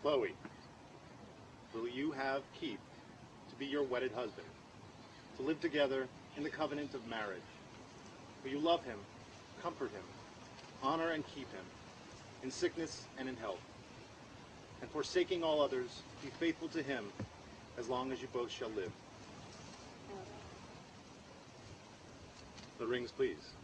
Chloe, will you have Keith to be your wedded husband, to live together in the covenant of marriage? Will you love him, comfort him, honor and keep him, in sickness and in health, and forsaking all others, be faithful to him as long as you both shall live? The rings, please.